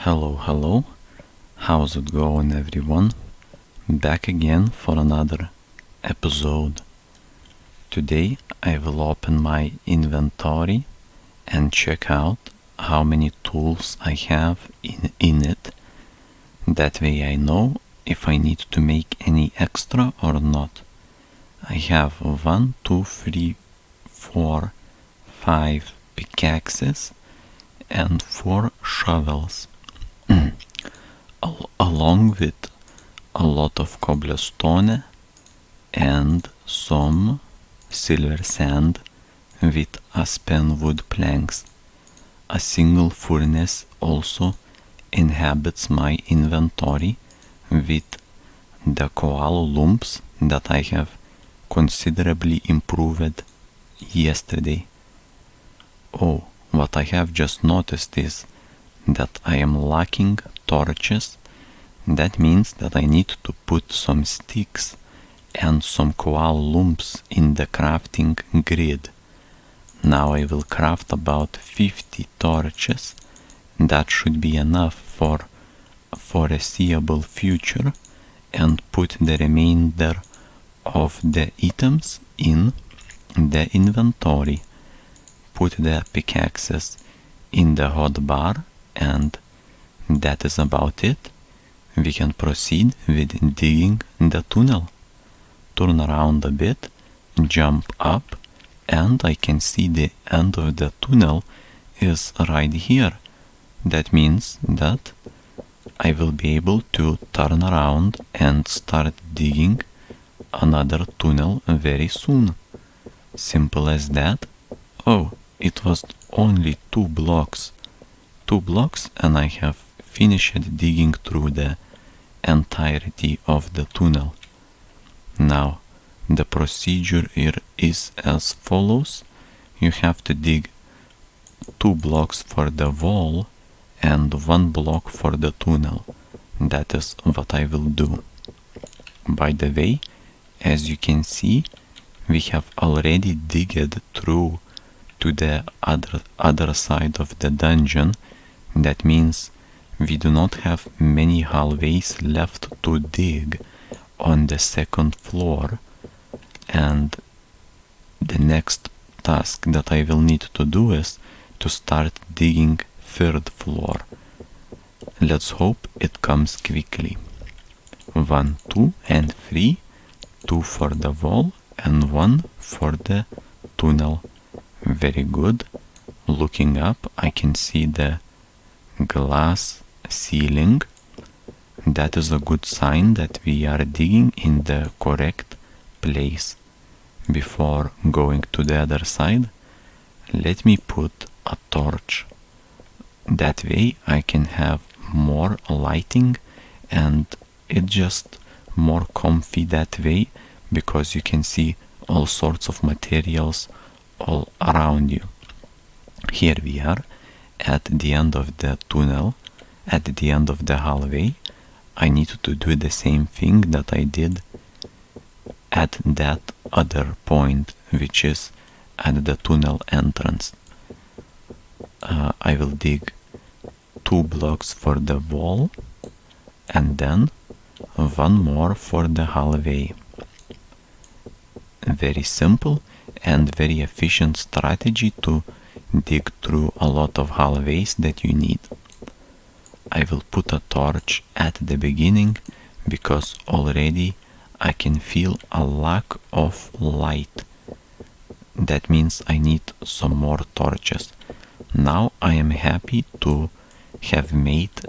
Hello, how's it going, everyone? Back again for another episode. Today I will open my inventory and check out how many tools I have in it. That way I know if I need to make any extra or not. I have 1, 2, 3, 4, 5 pickaxes and 4 shovels. Along with a lot of cobblestone and some silver sand with aspen wood planks. A single furnace also inhabits my inventory with the koala lumps that I have considerably improved yesterday. Oh, what I have just noticed is that I am lacking torches. That means that I need to put some sticks and some koala lumps in the crafting grid. Now I will craft about 50 torches. That should be enough for a foreseeable future, and put the remainder of the items in the inventory. Put the pickaxes in the hotbar, and that is about it. We can proceed with digging the tunnel. Turn around a bit, jump up, and I can see the end of the tunnel is right here. That means that I will be able to turn around and start digging another tunnel very soon. Simple as that. Oh, it was only 2 blocks. 2 blocks and I have finished digging through the entirety of the tunnel. Now, the procedure here is as follows. You have to dig 2 blocks for the wall and 1 block for the tunnel. That is what I will do. By the way, as you can see, we have already digged through to the other side of the dungeon. That means we do not have many hallways left to dig on the second floor, and the next task that I will need to do is to start digging third floor. Let's hope it comes quickly. 1, 2 and 3, 2 for the wall and 1 for the tunnel. Very good. Looking up, I can see the glass ceiling. That is a good sign that we are digging in the correct place. Before going to the other side, let me put a torch. That way I can have more lighting, and it's just more comfy that way, because you can see all sorts of materials all around you. Here we are at the end of the tunnel, at the end of the hallway. I need to do the same thing that I did at that other point, which is at the tunnel entrance. I will dig 2 blocks for the wall and then 1 more for the hallway. Very simple and very efficient strategy to dig through a lot of hallways that you need. I will put a torch at the beginning because already I can feel a lack of light. That means I need some more torches. Now I am happy to have made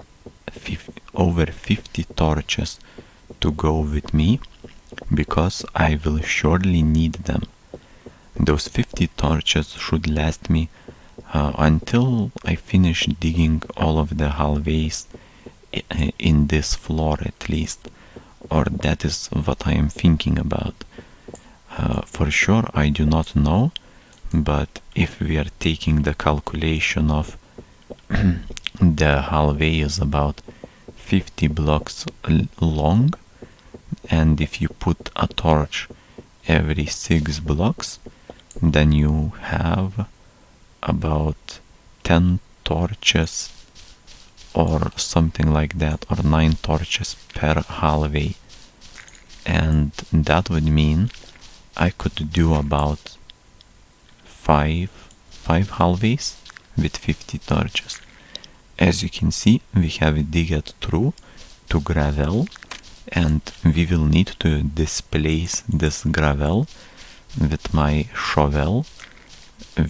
over 50 torches to go with me, because I will surely need them. Those 50 torches should last me until I finish digging all of the hallways in this floor at least, or that is what I am thinking about. For sure I do not know, but if we are taking the calculation of the hallway is about 50 blocks long, and if you put a torch every 6 blocks, then you have about 10 torches or something like that, or 9 torches per hallway. And that would mean I could do about 5 hallways with 50 torches. As you can see, we have digged through to gravel, and we will need to displace this gravel with my shovel,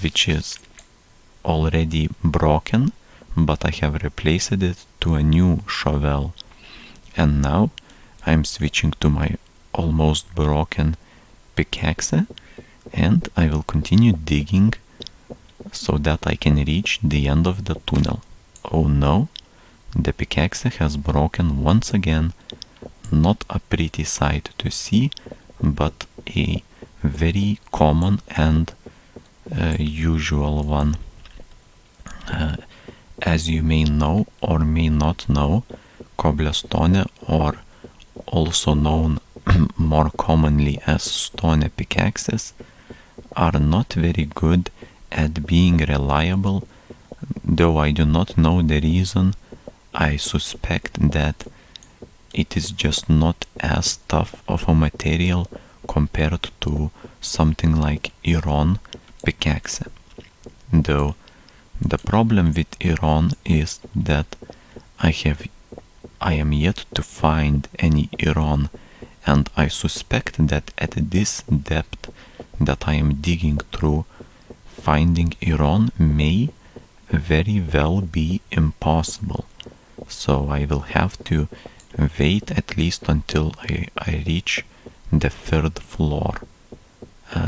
which is already broken, but I have replaced it to a new shovel. And now I'm switching to my almost broken pickaxe, and I will continue digging so that I can reach the end of the tunnel. Oh no, the pickaxe has broken once again. Not a pretty sight to see, but a very common and usual one. As you may know or may not know, cobblestone, or also known more commonly as stone pickaxes, are not very good at being reliable. Though I do not know the reason, I suspect that it is just not as tough of a material compared to something like iron pickaxe. Though the problem with iron is that I am yet to find any iron, and I suspect that at this depth that I am digging through, finding iron may very well be impossible. So I will have to wait at least until I reach the 3rd floor.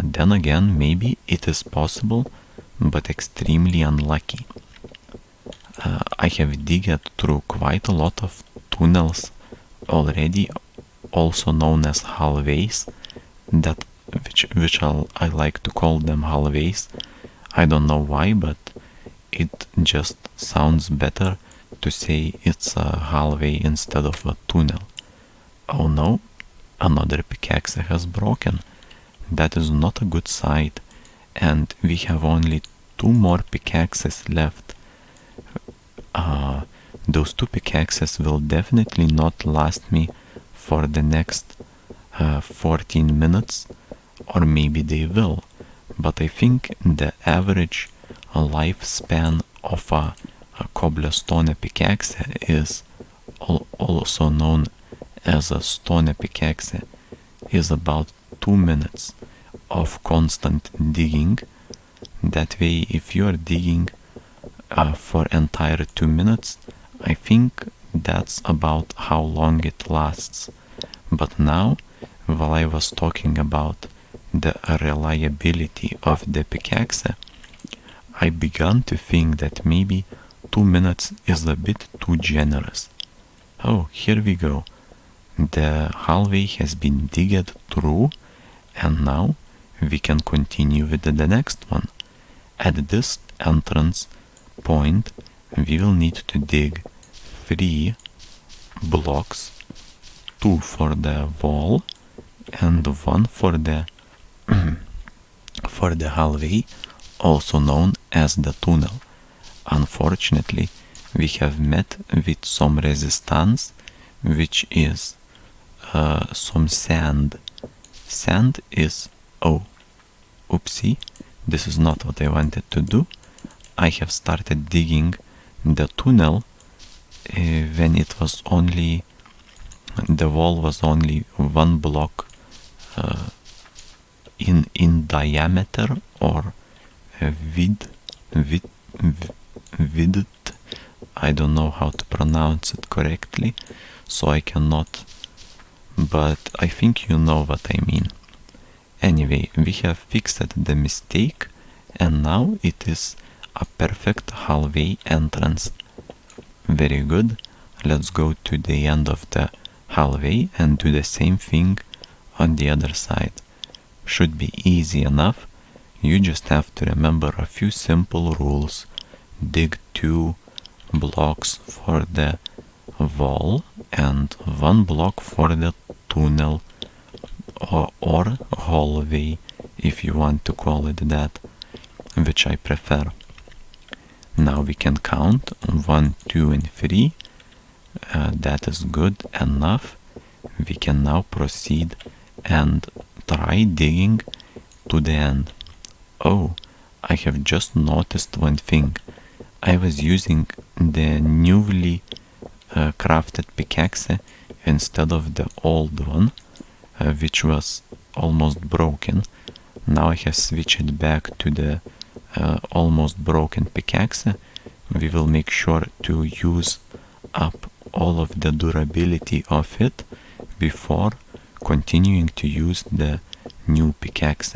Then again, maybe it is possible, but extremely unlucky. I have digged through quite a lot of tunnels already, also known as hallways, which I like to call them hallways. I don't know why, but it just sounds better to say it's a hallway instead of a tunnel. Oh no, another pickaxe has broken. That is not a good sight, and we have only 2 more pickaxes left. Those 2 pickaxes will definitely not last me for the next 14 minutes, or maybe they will, but I think the average lifespan of a cobblestone pickaxe is also known as a stone pickaxe, is about 2 minutes of constant digging. That way, if you are digging for entire 2 minutes, I think that's about how long it lasts. But now, while I was talking about the reliability of the pickaxe, I began to think that maybe 2 minutes is a bit too generous. Oh, here we go. The hallway has been digged through, and now we can continue with the next one. At this entrance point, we will need to dig 3 blocks, 2 for the wall and 1 for the for the hallway, also known as the tunnel. Unfortunately, we have met with some resistance, which is some sand. Sand is... oh, oopsie, this is not what I wanted to do. I have started digging the tunnel when it was only... the wall was only 1 block in diameter, or width. I don't know how to pronounce it correctly, so I cannot, but I think you know what I mean. Anyway, we have fixed the mistake, and now it is a perfect hallway entrance. Very good. Let's go to the end of the hallway and do the same thing on the other side. Should be easy enough. You just have to remember a few simple rules. Dig 2 blocks for the wall and 1 block for the tunnel, or hallway, if you want to call it that, which I prefer. Now we can count 1, 2 and 3. That is good enough. We can now proceed and try digging to the end. Oh, I have just noticed one thing. I was using the newly crafted pickaxe instead of the old one, which was almost broken. Now I have switched back to the almost broken pickaxe. We will make sure to use up all of the durability of it before continuing to use the new pickaxe.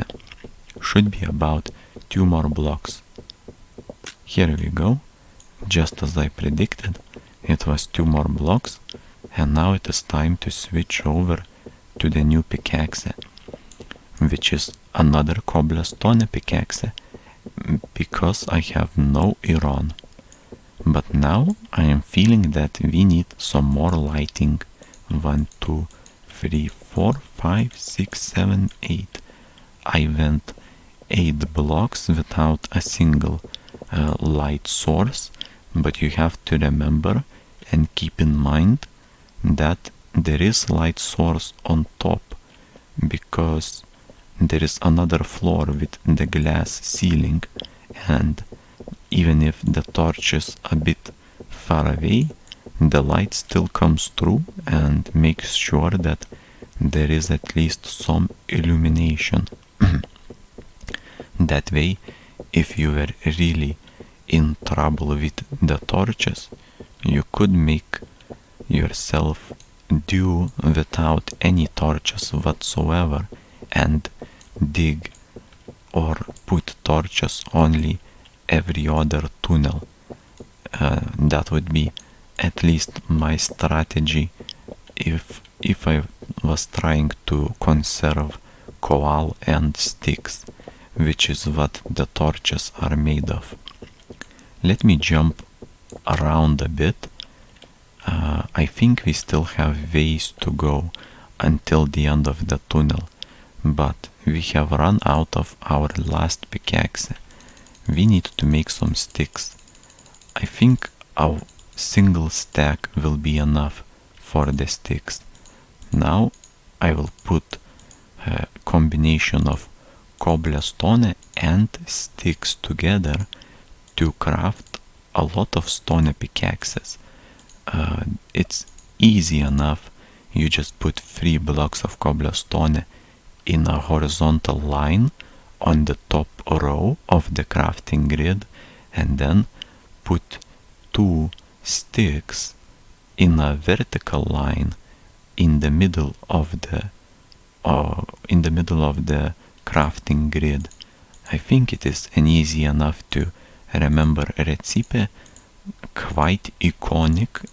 Should be about 2 more blocks. Here we go. Just as I predicted, it was 2 more blocks, and now it is time to switch over to the new pickaxe, which is another cobblestone pickaxe, because I have no iron. But now I am feeling that we need some more lighting. 1, 2, 3, 4, 5, 6, 7, 8. I went 8 blocks without a single light source, but you have to remember and keep in mind that there is light source on top, because there is another floor with the glass ceiling, and even if the torch is a bit far away, the light still comes through and makes sure that there is at least some illumination. That way, if you were really in trouble with the torches, you could make yourself do without any torches whatsoever and dig or put torches only every other tunnel. That would be at least my strategy if I was trying to conserve coal and sticks, which is what the torches are made of. Let me jump around a bit. I think we still have ways to go until the end of the tunnel, but we have run out of our last pickaxe. We need to make some sticks. I think a single stack will be enough for the sticks. Now I will put a combination of cobblestone and sticks together to craft a lot of stone pickaxes. It's easy enough. You just put 3 blocks of cobblestone in a horizontal line on the top row of the crafting grid, and then put 2 sticks in a vertical line in the middle of the crafting grid. I think it is an easy enough to remember recipe, quite iconic,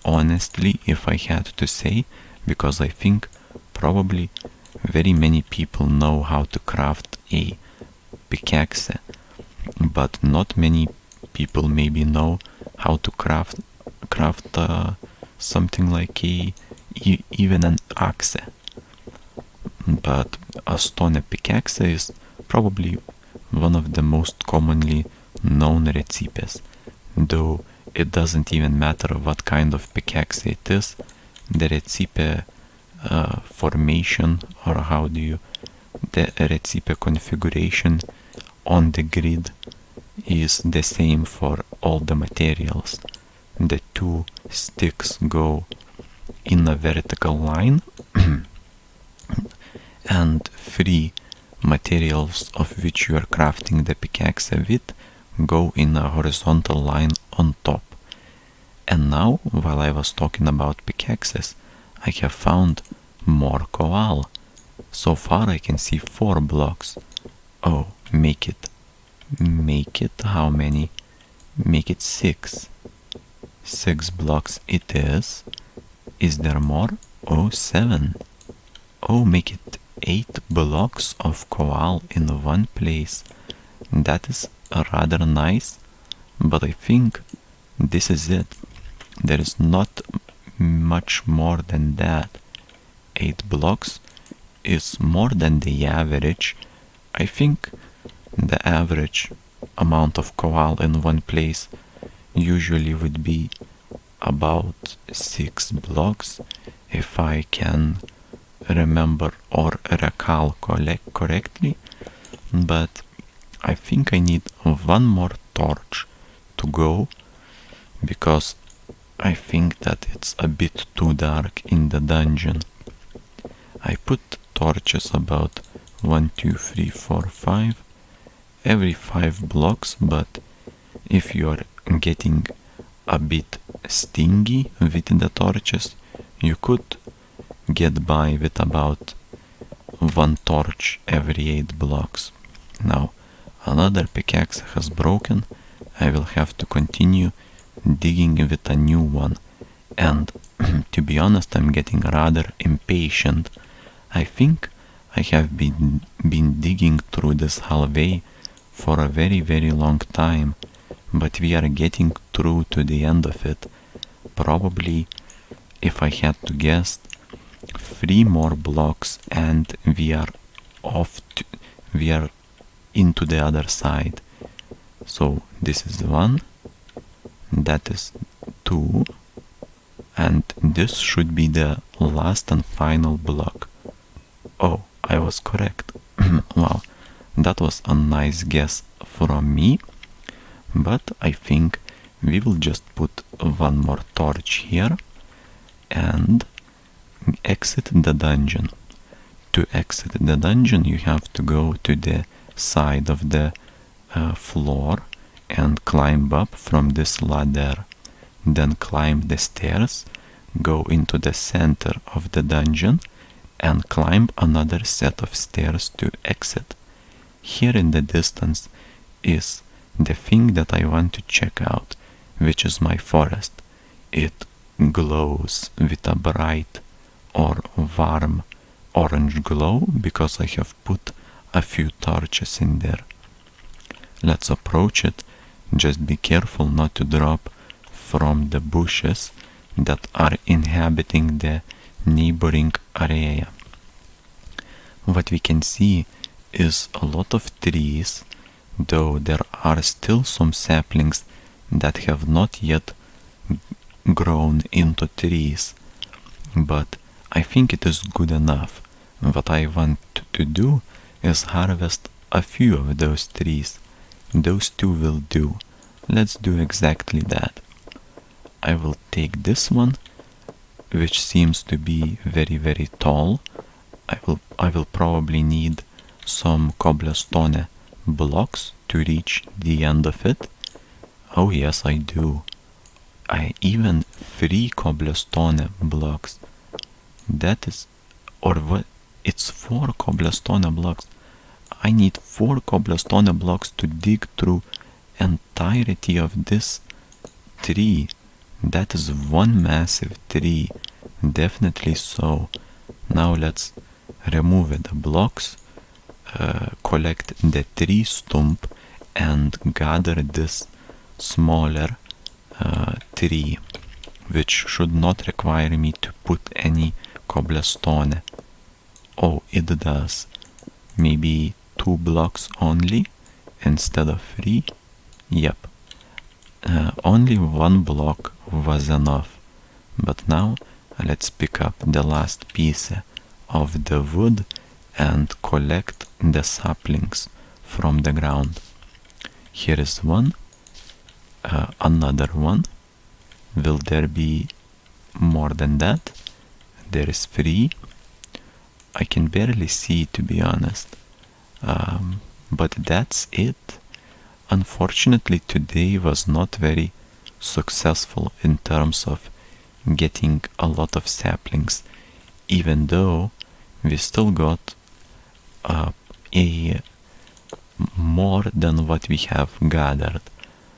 honestly, if I had to say, because I think probably very many people know how to craft a pickaxe, but not many people maybe know how to craft something like even an axe. But a stone pickaxe is probably one of the most commonly known recipes, though it doesn't even matter what kind of pickaxe it is. The recipe formation, or the recipe configuration on the grid is the same for all the materials. The 2 sticks go in a vertical line and 3 materials of which you are crafting the pickaxe with go in a horizontal line on top. And now, while I was talking about pickaxes, I have found more coal. So far I can see 4 blocks. Oh, make it how many? Make it 6. 6 blocks it is. Is there more? Oh, 7. Oh, make it 8 blocks of coal in one place. That is rather nice, but I think this is it. There is not much more than that. 8 blocks is more than the average. I think the average amount of coal in one place usually would be about 6 blocks, if I can remember or recall correctly, but I think I need one more torch to go, because I think that it's a bit too dark in the dungeon. I put torches about 1, 2, 3, 4, 5 every 5 blocks, but if you're getting a bit stingy with the torches, you could get by with about 1 torch every 8 blocks. Now, another pickaxe has broken. I will have to continue digging with a new one, and to be honest, I'm getting rather impatient. I think I have been digging through this hallway for a very long time, but we are getting through to the end of it. Probably, if I had to guess, 3 more blocks and we are into the other side. So this is 1, that is 2, and this should be the last and final block. Oh, I was correct. Wow, that was a nice guess from me, but I think we will just put 1 more torch here and exit the dungeon. To exit the dungeon, you have to go to the side of the floor and climb up from this ladder. Then climb the stairs, go into the center of the dungeon, and climb another set of stairs to exit. Here in the distance is the thing that I want to check out, which is my forest. It glows with a bright or warm orange glow because I have put a few torches in there. Let's approach it. Just be careful not to drop from the bushes that are inhabiting the neighboring area. What we can see is a lot of trees, though there are still some saplings that have not yet grown into trees, but I think it is good enough. What I want to do is harvest a few of those trees. Those 2 will do. Let's do exactly that. I will take this one, which seems to be very tall. I will probably need some cobblestone blocks to reach the end of it. Oh yes, I do. I even 3 cobblestone blocks. That is, or what? It's 4 cobblestone blocks. I need 4 cobblestone blocks to dig through entirety of this tree. That is 1 massive tree. Definitely so. Now let's remove the blocks, collect the tree stump, and gather this smaller tree, which should not require me to put any cobblestone. Oh, it does. Maybe 2 blocks only instead of 3. Yep. Only 1 block was enough. But now let's pick up the last piece of the wood and collect the saplings from the ground. Here is 1, another 1. Will there be more than that? There is 3. I can barely see, to be honest, but that's it. Unfortunately, today was not very successful in terms of getting a lot of saplings, even though we still got more than what we have gathered.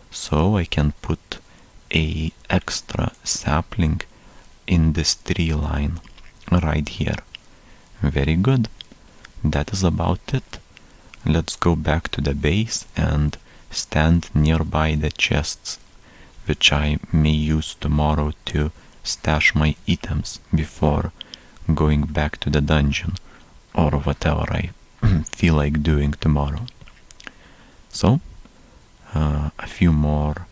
So I can put a extra sapling in this tree line right here. Very good. That is about it. Let's go back to the base and stand nearby the chests, which I may use tomorrow to stash my items before going back to the dungeon, or whatever I feel like doing tomorrow. So, a few more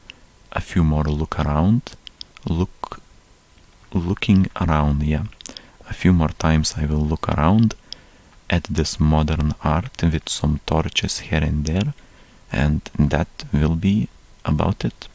looking around. Yeah, a few more times I will look around at this modern art with some torches here and there, and that will be about it.